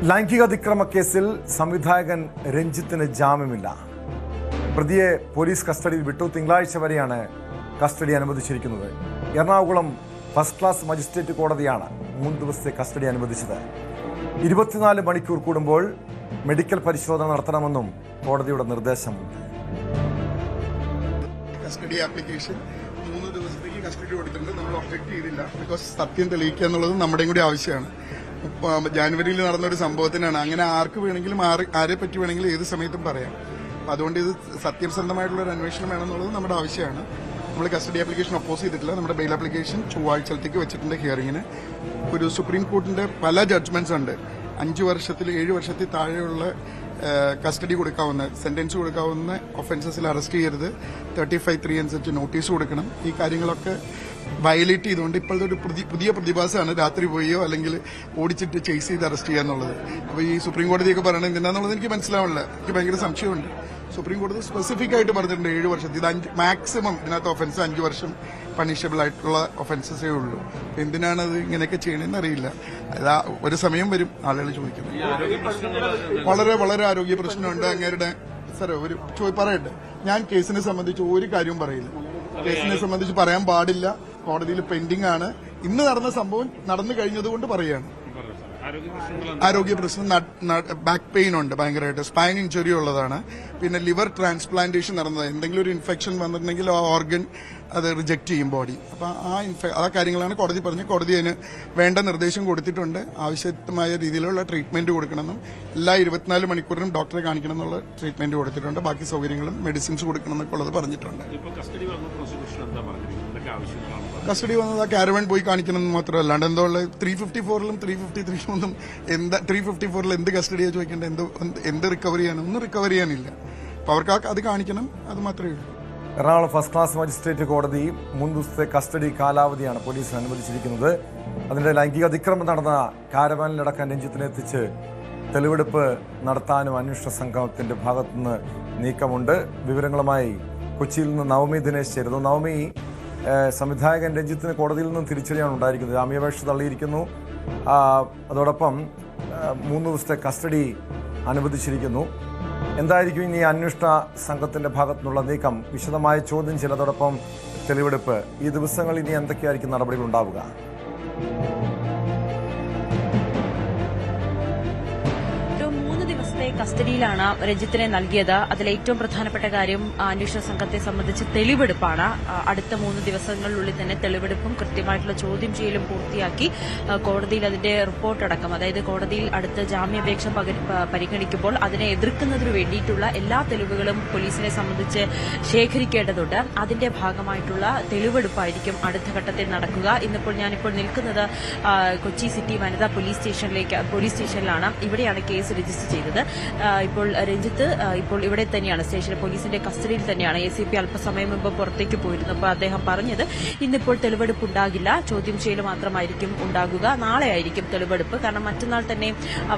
ലൈംഗികാതിക്രമ കേസിൽ സംവിധായകൻ രഞ്ജിത്തിന് ജാമ്യമില്ല. പ്രതിയെ പോലീസ് കസ്റ്റഡിയിൽ വിട്ടു. തിങ്കളാഴ്ച വരെയാണ് കസ്റ്റഡി അനുവദിച്ചിരിക്കുന്നത്. എറണാകുളം ഫസ്റ്റ് ക്ലാസ് മജിസ്ട്രേറ്റ് കോടതിയാണ് 3 ദിവസത്തെ കസ്റ്റഡി അനുവദിച്ചത്. 24 മണിക്കൂർ കൂടുമ്പോൾ മെഡിക്കൽ പരിശോധന നടത്തണമെന്നും കോടതിയുടെ നിർദ്ദേശമുണ്ട്. കസ്റ്റഡി ആപ്ലിക്കേഷൻ 3 ദിവസത്തേക്ക് കസ്റ്റഡി കൊടുത്തിട്ടുണ്ട്. നമ്മൾ ഒബ്ജക്ട് ചെയ്തില്ല. ബിക്കോസ് സത്യം തെളിയിക്കുക എന്നുള്ളത് നമ്മുടെയും കൂടി ആവശ്യമാണ്. ജാനുവരിയിൽ നടന്നൊരു സംഭവത്തിനാണ്. അങ്ങനെ ആർക്ക് വേണമെങ്കിലും ആരെ പറ്റി വേണമെങ്കിലും ഏത് സമയത്തും പറയാം. അതുകൊണ്ട് ഇത് സത്യസന്ധമായിട്ടുള്ള ഒരു അന്വേഷണം വേണമെന്നുള്ളത് നമ്മുടെ ആവശ്യമാണ്. നമ്മൾ കസ്റ്റഡി ആപ്ലിക്കേഷൻ ഒപ്പോസ് ചെയ്തിട്ടില്ല. നമ്മുടെ ബെയിൽ ആപ്ലിക്കേഷൻ ചൊവ്വാഴ്ചത്തേക്ക് വെച്ചിട്ടുണ്ട് ഹിയറിങ്ങിന്. ഒരു സുപ്രീം കോർട്ടിന്റെ പല ജഡ്ജ്മെന്റ്സ് ഉണ്ട്. 5 വർഷത്തിൽ 7 വർഷത്തിൽ താഴെയുള്ള കസ്റ്റഡി കൊടുക്കാവുന്ന, സെന്റൻസ് കൊടുക്കാവുന്ന ഒഫൻസസിൽ അറസ്റ്റ് ചെയ്യരുത്. 35(3) അനുസരിച്ച് നോട്ടീസ് കൊടുക്കണം. ഈ കാര്യങ്ങളൊക്കെ വയലേറ്റ് ചെയ്തുകൊണ്ട് ഇപ്പോഴത്തെ ഒരു പുതിയ പ്രതിഭാസമാണ് രാത്രി പോയോ അല്ലെങ്കിൽ ഓടിച്ചിട്ട് ചേസ് ചെയ്ത് അറസ്റ്റ് ചെയ്യാന്നുള്ളത്. അപ്പോൾ ഈ സുപ്രീം കോടതിയൊക്കെ പറയണത് എന്തിനാന്നുള്ളത് എനിക്ക് മനസ്സിലാവില്ല. എനിക്ക് ഭയങ്കര സംശയമുണ്ട്. സുപ്രീം കോടതി സ്പെസിഫിക് ആയിട്ട് പറഞ്ഞിട്ടുണ്ട് 7 വർഷത്തിൽ. ഇത് മാക്സിമം ഇതിനകത്ത് ഒഫൻസ് 5 വർഷം പണിഷബിൾ ആയിട്ടുള്ള ഒഫൻസസേ ഉള്ളൂ. എന്തിനാണത് ഇങ്ങനെയൊക്കെ ചെയ്യണമെന്ന് അറിയില്ല. അതാ ഒരു സമയം വരും ആളുകൾ ചോദിക്കുന്നത്. വളരെ വളരെ ആരോഗ്യ പ്രശ്നമുണ്ട് അങ്ങേരുടെ. സാറേ പറയട്ടെ, ഞാൻ കേസിനെ സംബന്ധിച്ച് ഒരു കാര്യവും പറയില്ല. കേസിനെ സംബന്ധിച്ച് പറയാൻ പാടില്ല. കോടതിയിൽ പെൻഡിംഗ് ആണ്. ഇന്ന് നടന്ന സംഭവം നടന്നു കഴിഞ്ഞതുകൊണ്ട് പറയുകയാണ്. ആരോഗ്യ പ്രശ്നം, ബാക്ക് പെയിൻ ഉണ്ട് ഭയങ്കരമായിട്ട്, സ്പൈൻ ഇഞ്ചുറി ഉള്ളതാണ്. പിന്നെ ലിവർ ട്രാൻസ്പ്ലാന്റേഷൻ നടന്നത്. എന്തെങ്കിലും ഒരു ഇൻഫെക്ഷൻ വന്നിട്ടുണ്ടെങ്കിൽ ആ ഓർഗൻ അത് റിജക്ട് ചെയ്യും ബോഡി. അപ്പൊ ആ കാര്യങ്ങളാണ് കോടതി പറഞ്ഞത്. കോടതി അതിന് വേണ്ട നിർദ്ദേശം കൊടുത്തിട്ടുണ്ട്. ആവശ്യമായ രീതിയിലുള്ള ട്രീറ്റ്മെന്റ് കൊടുക്കണമെന്നും എല്ലാ 24 മണിക്കൂറിനും ഡോക്ടറെ കാണിക്കണം എന്നുള്ള ട്രീറ്റ്മെന്റ് കൊടുത്തിട്ടുണ്ട്. ബാക്കി സൗകര്യങ്ങളും മെഡിസിൻസ് കൊടുക്കണം എന്നൊക്കെ ഉള്ളത് പറഞ്ഞിട്ടുണ്ട്. കസ്റ്റഡി വന്നത് ആ കാരവൻ പോയി കാണിക്കണം എന്ന് മാത്രമല്ല, അല്ലാണ്ട് എന്തോ 354-ലും 353-ലും എന്താ 354-ൽ എന്ത് കസ്റ്റഡിയാണ് ചോദിക്കേണ്ടത്? എന്ത് റിക്കവറി ചെയ്യാനും ഒന്നും റിക്കവർ ചെയ്യാനില്ല. അപ്പൊ അവർക്ക് അത് കാണിക്കണം, അത് മാത്രമേ ഉള്ളൂ. എറണാകുളം ഫസ്റ്റ് ക്ലാസ് മജിസ്ട്രേറ്റ് കോടതി 3 ദിവസത്തെ കസ്റ്റഡി കാലാവധിയാണ് പോലീസിന് അനുവദിച്ചിരിക്കുന്നത്. അതിന്റെ ലൈംഗിക അതിക്രമം നടന്ന കാരവാനിലടക്കം രഞ്ജിത്തിനെ എത്തിച്ച് തെളിവെടുപ്പ് നടത്താനും അന്വേഷണ സംഘത്തിന്റെ ഭാഗത്തുനിന്ന് നീക്കമുണ്ട്. വിവരങ്ങളുമായി കൊച്ചിയിൽ നിന്ന് നവമി ദിനേശ് ചേരുന്നു. നവമി, സംവിധായകൻ രഞ്ജിത്തിന് കോടതിയിൽ നിന്നും തിരിച്ചടിയാണ് ഉണ്ടായിരിക്കുന്നത്. ജാമ്യാപേക്ഷ തള്ളിയിരിക്കുന്നു. അതോടൊപ്പം 3 ദിവസത്തെ കസ്റ്റഡി അനുവദിച്ചിരിക്കുന്നു. എന്തായിരിക്കും ഇനി അന്വേഷണ സംഘത്തിന്റെ ഭാഗത്തുനിന്നുള്ള നീക്കം? വിശദമായ ചോദ്യം ചെയ്തതോടൊപ്പം തെളിവെടുപ്പ്. ഈ ദിവസങ്ങളിൽ ഇനി എന്തൊക്കെയായിരിക്കും നടപടികൾ ഉണ്ടാവുക? കസ്റ്റഡിയിലാണ് രഞ്ജിത്തിനെ നൽകിയത്. അതിൽ ഏറ്റവും പ്രധാനപ്പെട്ട കാര്യം അന്വേഷണ സംഘത്തെ സംബന്ധിച്ച് തെളിവെടുപ്പാണ്. അടുത്ത 3 ദിവസങ്ങളിലുള്ളിൽ തന്നെ തെളിവെടുപ്പും കൃത്യമായിട്ടുള്ള ചോദ്യം ചെയ്യലും പൂർത്തിയാക്കി കോടതിയിൽ അതിന്റെ റിപ്പോർട്ടടക്കം, അതായത് കോടതിയിൽ അടുത്ത ജാമ്യാപേക്ഷ പരിഗണിക്കുമ്പോൾ അതിനെ എതിർക്കുന്നതിനു വേണ്ടിയിട്ടുള്ള എല്ലാ തെളിവുകളും പോലീസിനെ സംബന്ധിച്ച് ശേഖരിക്കേണ്ടതുണ്ട്. അതിന്റെ ഭാഗമായിട്ടുള്ള തെളിവെടുപ്പായിരിക്കും അടുത്ത ഘട്ടത്തിൽ നടക്കുക. ഞാനിപ്പോൾ നിൽക്കുന്നത് കൊച്ചി സിറ്റി വനിതാ പോലീസ് സ്റ്റേഷനിലാണ്. ഇവിടെയാണ് കേസ് രജിസ്റ്റർ ചെയ്തത്. ഇപ്പോൾ രഞ്ജിത്ത് ഇപ്പോൾ ഇവിടെ തന്നെയാണ്, സ്റ്റേഷൻ പോലീസിന്റെ കസ്റ്റഡിയിൽ തന്നെയാണ്. ACP അല്പസമയം മുമ്പ് പുറത്തേക്ക് പോയിരുന്നു. അപ്പോൾ അദ്ദേഹം പറഞ്ഞത് ഇന്നിപ്പോൾ തെളിവെടുപ്പ് ഉണ്ടാകില്ല, ചോദ്യം ചെയ്യൽ മാത്രമായിരിക്കും ഉണ്ടാകുക. നാളെ ആയിരിക്കും തെളിവെടുപ്പ്. കാരണം മറ്റന്നാൾ തന്നെ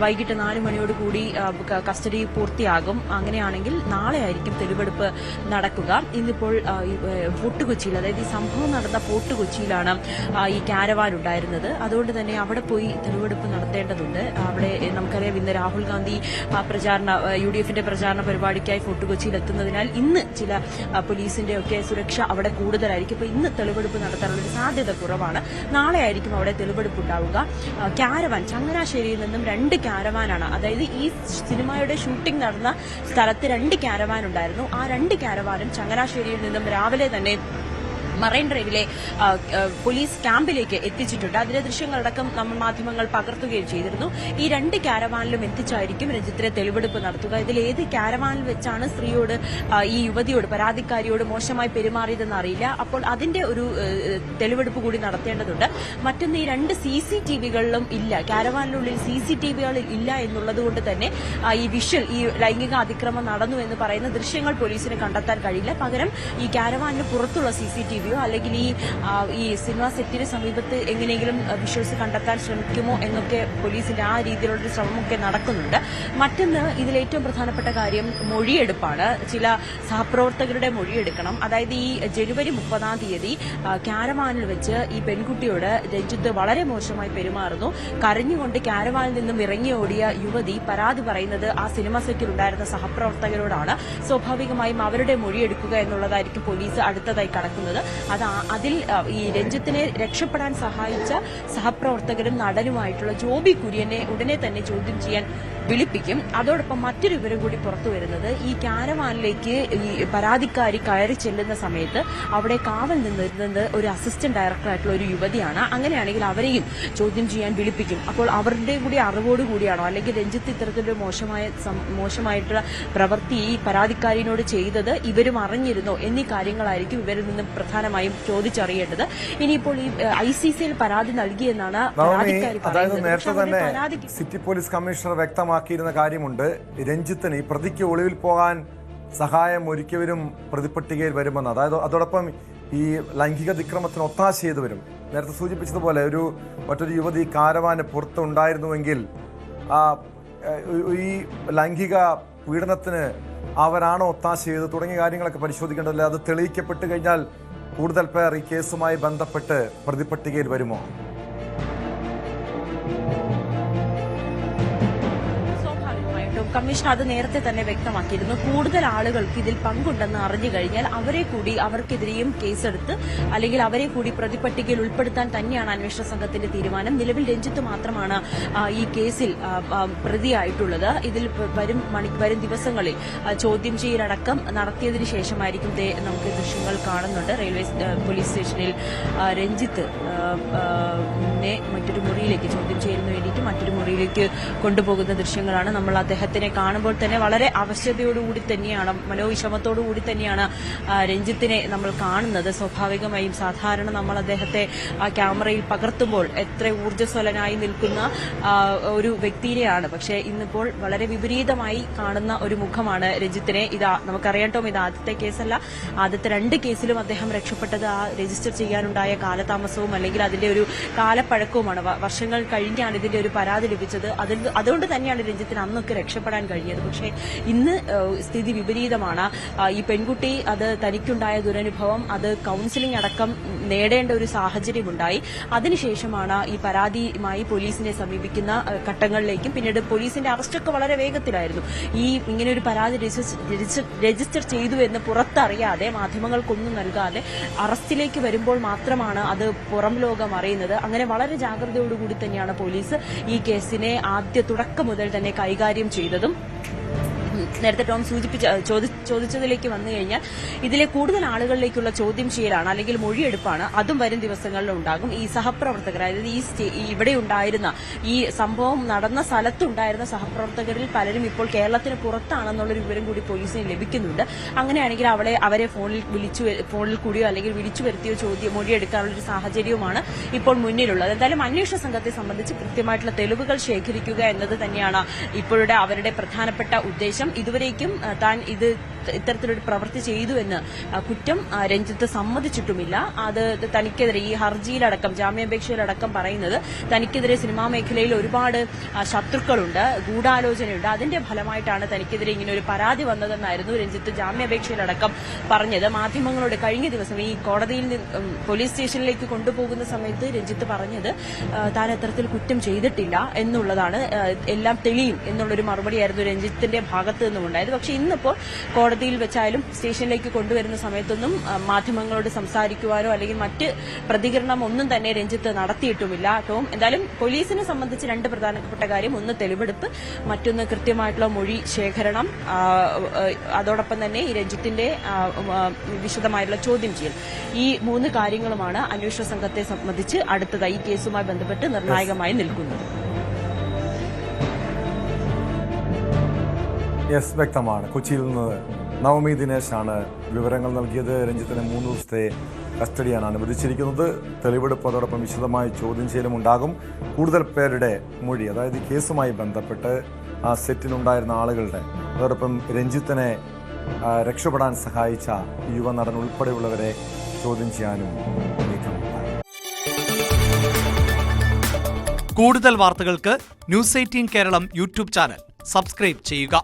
വൈകിട്ട് 4 മണിയോടുകൂടി കസ്റ്റഡി പൂർത്തിയാകും. അങ്ങനെയാണെങ്കിൽ നാളെ ആയിരിക്കും തെളിവെടുപ്പ് നടക്കുക. ഇന്നിപ്പോൾ ഫോർട്ട് കൊച്ചിയിൽ, അതായത് ഈ സംഭവം നടന്ന ഫോർട്ട് കൊച്ചിയിലാണ് ഈ കാരവാൻ ഉണ്ടായിരുന്നത്. അതുകൊണ്ട് തന്നെ അവിടെ പോയി തെളിവെടുപ്പ് നടത്തേണ്ടതുണ്ട്. അവിടെ നമുക്കറിയാം ഇന്ന് രാഹുൽ ഗാന്ധി UDF-ന്റെ പ്രചാരണ പരിപാടിക്കായി ഫോർട്ട് കൊച്ചിയിൽ എത്തുന്നതിനാൽ ഇന്ന് ചില പോലീസിന്റെ ഒക്കെ സുരക്ഷ അവിടെ കൂടുതലായിരിക്കും. അപ്പോൾ ഇന്ന് തെളിവെടുപ്പ് നടത്താനുള്ള സാധ്യത കുറവാണ്. നാളെ ആയിരിക്കും അവിടെ തെളിവെടുപ്പ് ഉണ്ടാവുക. കാരവാൻ ചങ്ങനാശ്ശേരിയിൽ നിന്നും 2 കാരവാനാണ്, അതായത് ഈ സിനിമയുടെ ഷൂട്ടിംഗ് നടന്ന സ്ഥലത്ത് 2 കാരവാൻ ഉണ്ടായിരുന്നു. ആ 2 കാരവാനും ചങ്ങനാശ്ശേരിയിൽ നിന്നും രാവിലെ തന്നെ മറൈൻ ഡ്രൈവിലെ പോലീസ് ക്യാമ്പിലേക്ക് എത്തിച്ചിട്ടുണ്ട്. അതിന്റെ ദൃശ്യങ്ങളടക്കം നമ്മൾ മാധ്യമങ്ങൾ പകർത്തുകയും ചെയ്തിരുന്നു. ഈ 2 കാരവാനിലും എത്തിച്ചായിരിക്കും രഞ്ജിത്തിനെ തെളിവെടുപ്പ് നടത്തുക. ഇതിൽ ഏത് കാരവാനിൽ വെച്ചാണ് സ്ത്രീയോട്, ഈ യുവതിയോട്, പരാതിക്കാരിയോട് മോശമായി പെരുമാറിയതെന്ന് അറിയില്ല. അപ്പോൾ അതിന്റെ ഒരു തെളിവെടുപ്പ് കൂടി നടത്തേണ്ടതുണ്ട്. മറ്റൊന്ന്, ഈ 2 CCTV-കളിലും ഇല്ല, കാരവാനിനുള്ളിൽ CCTV-കൾ ഇല്ല എന്നുള്ളത് കൊണ്ട് തന്നെ ഈ വിഷ്വൽ, ഈ ലൈംഗിക അതിക്രമം നടന്നു എന്ന് പറയുന്ന ദൃശ്യങ്ങൾ പോലീസിന് കണ്ടെത്താൻ കഴിയില്ല. പകരം ഈ കാരവാനിന് പുറത്തുള്ള CCTV ചെയ്യുകയോ അല്ലെങ്കിൽ ഈ സിനിമാ സെറ്റിന് സമീപത്ത് എങ്ങനെയെങ്കിലും വിഷ്വൽസ് കണ്ടെത്താൻ ശ്രമിക്കുമോ എന്നൊക്കെ പോലീസിന്റെ ആ രീതിയിലുള്ളൊരു ശ്രമമൊക്കെ നടക്കുന്നുണ്ട്. മറ്റൊന്ന് ഇതിലേറ്റവും പ്രധാനപ്പെട്ട കാര്യം മൊഴിയെടുപ്പാണ്. ചില സഹപ്രവർത്തകരുടെ മൊഴിയെടുക്കണം. അതായത് ഈ ജനുവരി 30-ാം തീയതി കാരവാനിൽ വെച്ച് ഈ പെൺകുട്ടിയോട് രഞ്ജിത്ത് വളരെ മോശമായി പെരുമാറുന്നു. കരഞ്ഞുകൊണ്ട് കാരവാനിൽ നിന്നും ഇറങ്ങി ഓടിയ യുവതി പരാതി പറയുന്നത് ആ സിനിമ സെറ്റിലുണ്ടായിരുന്ന സഹപ്രവർത്തകരോടാണ്. സ്വാഭാവികമായും അവരുടെ മൊഴിയെടുക്കുക എന്നുള്ളതായിരിക്കും പോലീസ് അടുത്തതായി കടക്കുന്നത്. അതിൽ ഈ രഞ്ജിത്തിനെ രക്ഷപ്പെടാൻ സഹായിച്ച സഹപ്രവർത്തകരും നടനുമായിട്ടുള്ള ജോബി കുര്യനെ ഉടനെ തന്നെ ചോദ്യം ചെയ്യാൻ വിളിപ്പിക്കും. അതോടൊപ്പം മറ്റൊരു വിവരം കൂടി പുറത്തു വരുന്നത്, ഈ കാരവാനിലേക്ക് ഈ പരാതിക്കാരി കയറി ചെല്ലുന്ന സമയത്ത് അവിടെ കാവൽ നിന്നിരുന്നത് ഒരു അസിസ്റ്റന്റ് ഡയറക്ടറായിട്ടുള്ള ഒരു യുവതിയാണ്. അങ്ങനെയാണെങ്കിൽ അവരെയും ചോദ്യം ചെയ്യാൻ വിളിപ്പിക്കും. അപ്പോൾ അവരുടെ കൂടി അറിവോടുകൂടിയാണോ അല്ലെങ്കിൽ രഞ്ജിത്ത് ഇത്തരത്തിലൊരു മോശമായിട്ടുള്ള പ്രവൃത്തി ഈ പരാതിക്കാരിനോട് ചെയ്തത് ഇവരും അറിഞ്ഞിരുന്നോ എന്നീ കാര്യങ്ങളായിരിക്കും ഇവരിൽ നിന്ന് പ്രധാനമായും ചോദിച്ചറിയേണ്ടത്. ഇനിയിപ്പോൾ ഈ ICCയിൽ പരാതി നൽകിയെന്നാണ് പരാതിക്കാരി പറയുന്നത്. നേരത്തെ തന്നെ സിറ്റി പോലീസ് കമ്മീഷണർ വ്യക്തമാക്കിയിരുന്ന കാര്യമുണ്ട്, രഞ്ജിത്തിന് ഈ പ്രതിക്ക് ഒളിവിൽ പോകാൻ സഹായം ഒരുക്കിയവരും പ്രതിപട്ടികയിൽ വരുമെന്ന്. അതായത് അതോടൊപ്പം ഈ ലൈംഗിക അതിക്രമത്തിന് ഒത്താശ ചെയ്തു വരും. നേരത്തെ സൂചിപ്പിച്ചതുപോലെ മറ്റൊരു യുവതി കാരവാന് പുറത്ത് ഉണ്ടായിരുന്നുവെങ്കിൽ ഈ ലൈംഗിക പീഡനത്തിന് അവരാണോ ഒത്താശ ചെയ്ത് തുടങ്ങിയ കാര്യങ്ങളൊക്കെ പരിശോധിക്കേണ്ടതല്ലേ? അത് തെളിയിക്കപ്പെട്ട് കഴിഞ്ഞാൽ കൂടുതൽ പേർ ഈ കേസുമായി ബന്ധപ്പെട്ട് പ്രതിപട്ടികയിൽ വരുമോ? കമ്മീഷൻ അത് നേരത്തെ തന്നെ വ്യക്തമാക്കിയിരുന്നു. കൂടുതൽ ആളുകൾക്ക് ഇതിൽ പങ്കുണ്ടെന്ന് അറിഞ്ഞു കഴിഞ്ഞാൽ അവർക്കെതിരെയും കേസെടുത്ത് അല്ലെങ്കിൽ അവരെ കൂടി പ്രതിപട്ടികയിൽ ഉൾപ്പെടുത്താൻ തന്നെയാണ് അന്വേഷണ സംഘത്തിന്റെ തീരുമാനം. നിലവിൽ രഞ്ജിത്ത് മാത്രമാണ് ഈ കേസിൽ പ്രതിയായിട്ടുള്ളത്. ഇതിൽ വരും ദിവസങ്ങളിൽ ചോദ്യം ചെയ്യലടക്കം നടത്തിയതിനു ശേഷമായിരിക്കും നമുക്ക് ദൃശ്യങ്ങൾ കാണുന്നുണ്ട്. റെയിൽവേ പോലീസ് സ്റ്റേഷനിൽ രഞ്ജിത്ത് മറ്റൊരു മുറിയിലേക്ക് ചോദ്യം ചെയ്യലിന് വേണ്ടിയിട്ട് മറ്റൊരു മുറിയിലേക്ക് കൊണ്ടുപോകുന്ന ദൃശ്യങ്ങളാണ് നമ്മൾ അദ്ദേഹത്തിന് കാണുമ്പോൾ തന്നെ വളരെ അവശതയോടുകൂടി തന്നെയാണ്, മനോവിഷമത്തോടുകൂടി തന്നെയാണ് രഞ്ജിത്തിനെ നമ്മൾ കാണുന്നത്. സ്വാഭാവികമായും സാധാരണ നമ്മൾ അദ്ദേഹത്തെ ക്യാമറയിൽ പകർത്തുമ്പോൾ എത്ര ഊർജ്ജസ്വലനായി നിൽക്കുന്ന ഒരു വ്യക്തിയെയാണ്. പക്ഷേ ഇന്നിപ്പോൾ വളരെ വിപരീതമായി കാണുന്ന ഒരു മുഖമാണ് രഞ്ജിത്തിനെ. നമുക്കറിയാട്ടോ, ഇത് ആദ്യത്തെ കേസല്ല. ആദ്യത്തെ 2 കേസിലും അദ്ദേഹം രക്ഷപ്പെട്ടത് ആ രജിസ്റ്റർ ചെയ്യാനുണ്ടായ കാലതാമസവും അല്ലെങ്കിൽ അതിന്റെ ഒരു കാലപ്പഴക്കവുമാണ്. വർഷങ്ങൾ കഴിഞ്ഞാണ് ഇതിന്റെ ഒരു പരാതി ലഭിച്ചത്. അതുകൊണ്ട് തന്നെയാണ് രഞ്ജിത്തിന് അന്നൊക്കെ രക്ഷപ്പെടാൻ കഴിഞ്ഞത്. പക്ഷേ ഇന്ന് സ്ഥിതി വിപരീതമാണ്. ഈ പെൺകുട്ടി അത് തനിക്കുണ്ടായ ദുരനുഭവം അത് കൌൺസിലിംഗ് അടക്കം നേടേണ്ട ഒരു സാഹചര്യമുണ്ടായി. അതിനുശേഷമാണ് ഈ പരാതിയുമായി പോലീസിനെ സമീപിക്കുന്ന ഘട്ടങ്ങളിലേക്കും പിന്നീട് പോലീസിന്റെ അറസ്റ്റൊക്കെ വളരെ വേഗത്തിലായിരുന്നു. ഇങ്ങനെ ഒരു പരാതി രജിസ്റ്റർ ചെയ്തു എന്ന് പുറത്തറിയാതെ മാധ്യമങ്ങൾക്കൊന്നും നൽകാതെ അറസ്റ്റിലേക്ക് വരുമ്പോൾ മാത്രമാണ് അത് പുറം ലോകം അറിയുന്നത്. അങ്ങനെ വളരെ ജാഗ്രതയോടുകൂടി തന്നെയാണ് പോലീസ് ഈ കേസിനെ തുടക്കം മുതൽ തന്നെ കൈകാര്യം ചെയ്തതും. നേരത്തെ ടോം ചോദിച്ചതിലേക്ക് വന്നു കഴിഞ്ഞാൽ ഇതിലെ കൂടുതൽ ആളുകളിലേക്കുള്ള ചോദ്യം ചെയ്യലാണ് അല്ലെങ്കിൽ മൊഴിയെടുപ്പാണ്. അതും വരും ദിവസങ്ങളിൽ ഉണ്ടാകും. ഈ സഹപ്രവർത്തകർ, അതായത് ഇവിടെ ഉണ്ടായിരുന്ന ഈ സംഭവം നടന്ന സ്ഥലത്തുണ്ടായിരുന്ന സഹപ്രവർത്തകരിൽ പലരും ഇപ്പോൾ കേരളത്തിന് പുറത്താണെന്നുള്ളൊരു വിവരം കൂടി പോലീസിന് ലഭിക്കുന്നുണ്ട്. അങ്ങനെയാണെങ്കിൽ അവരെ ഫോണിൽ കൂടിയോ അല്ലെങ്കിൽ വിളിച്ചു വരുത്തിയോ മൊഴിയെടുക്കാനുള്ളൊരു സാഹചര്യവുമാണ് ഇപ്പോൾ മുന്നിലുള്ളത്. എന്തായാലും അന്വേഷണ സംഘത്തെ സംബന്ധിച്ച് കൃത്യമായിട്ടുള്ള തെളിവുകൾ ശേഖരിക്കുക എന്നത് തന്നെയാണ് ഇപ്പോഴുടെ അവരുടെ പ്രധാനപ്പെട്ട ഉദ്ദേശം. ഇതുവരേക്കും താൻ ഇത്തരത്തിലൊരു പ്രവൃത്തി ചെയ്തു എന്ന് കുറ്റം രഞ്ജിത്ത് സമ്മതിച്ചിട്ടുമില്ല. അത് തനിക്കെതിരെ ഈ ഹർജിയിലടക്കം ജാമ്യാപേക്ഷയിലടക്കം പറയുന്നത് തനിക്കെതിരെ സിനിമാ മേഖലയിൽ ഒരുപാട് ശത്രുക്കളുണ്ട്, ഗൂഢാലോചനയുണ്ട്, അതിന്റെ ഫലമായിട്ടാണ് തനിക്കെതിരെ ഇങ്ങനെ ഒരു പരാതി വന്നതെന്നായിരുന്നു രഞ്ജിത്ത് ജാമ്യാപേക്ഷയിലടക്കം പറഞ്ഞത്. മാധ്യമങ്ങളോട് കഴിഞ്ഞ ദിവസം ഈ കോടതിയിൽ പോലീസ് സ്റ്റേഷനിലേക്ക് കൊണ്ടുപോകുന്ന സമയത്ത് രഞ്ജിത്ത് പറഞ്ഞത് താൻ അത്തരത്തിൽ കുറ്റം ചെയ്തിട്ടില്ല എന്നുള്ളതാണ്, എല്ലാം തെളിയും എന്നുള്ളൊരു മറുപടിയായിരുന്നു രഞ്ജിത്തിന്റെ ഭാഗത്ത് നിന്നുമുണ്ടായത്. പക്ഷെ ഇന്നിപ്പോൾ കോടതിയിൽ വെച്ചായാലും സ്റ്റേഷനിലേക്ക് കൊണ്ടുവരുന്ന സമയത്തൊന്നും മാധ്യമങ്ങളോട് സംസാരിക്കുവാനോ അല്ലെങ്കിൽ മറ്റ് പ്രതികരണം ഒന്നും തന്നെ രഞ്ജിത്ത് നടത്തിയിട്ടുമില്ല. ടോം, എന്തായാലും പോലീസിനെ സംബന്ധിച്ച് 2 പ്രധാനപ്പെട്ട കാര്യം, ഒന്ന് തെളിവെടുപ്പ്, മറ്റൊന്ന് കൃത്യമായിട്ടുള്ള മൊഴി ശേഖരണം, അതോടൊപ്പം തന്നെ ഈ രഞ്ജിത്തിന്റെ വിശദമായിട്ടുള്ള ചോദ്യം ചെയ്യൽ. ഈ 3 കാര്യങ്ങളുമാണ് അന്വേഷണ സംഘത്തെ സംബന്ധിച്ച് അടുത്തതായി ഈ കേസുമായി ബന്ധപ്പെട്ട് നിർണായകമായി നിൽക്കുന്നത്. വ്യക്തമാണ്. കൊച്ചിയിൽ നിന്ന് നവമി ദിനേശാണ് വിവരങ്ങൾ നൽകിയത്. രഞ്ജിത്തിന് 3 ദിവസത്തെ കസ്റ്റഡിയാണ് അനുവദിച്ചിരിക്കുന്നത്. തെളിവെടുപ്പ് അതോടൊപ്പം വിശദമായ ചോദ്യം ചെയ്യലും ഉണ്ടാകും. കൂടുതൽ പേരുടെ മൊഴി, അതായത് ഈ കേസുമായി ബന്ധപ്പെട്ട് ആ സെറ്റിലുണ്ടായിരുന്ന ആളുകളുടെ, അതോടൊപ്പം രഞ്ജിത്തിനെ രക്ഷപ്പെടാൻ സഹായിച്ച യുവനടൻ ഉൾപ്പെടെയുള്ളവരെ ചോദ്യം ചെയ്യാനും നീക്കമുണ്ടായി. കൂടുതൽ വാർത്തകൾക്ക് news 18 Keralam YouTube channel subscribe ചെയ്യുക.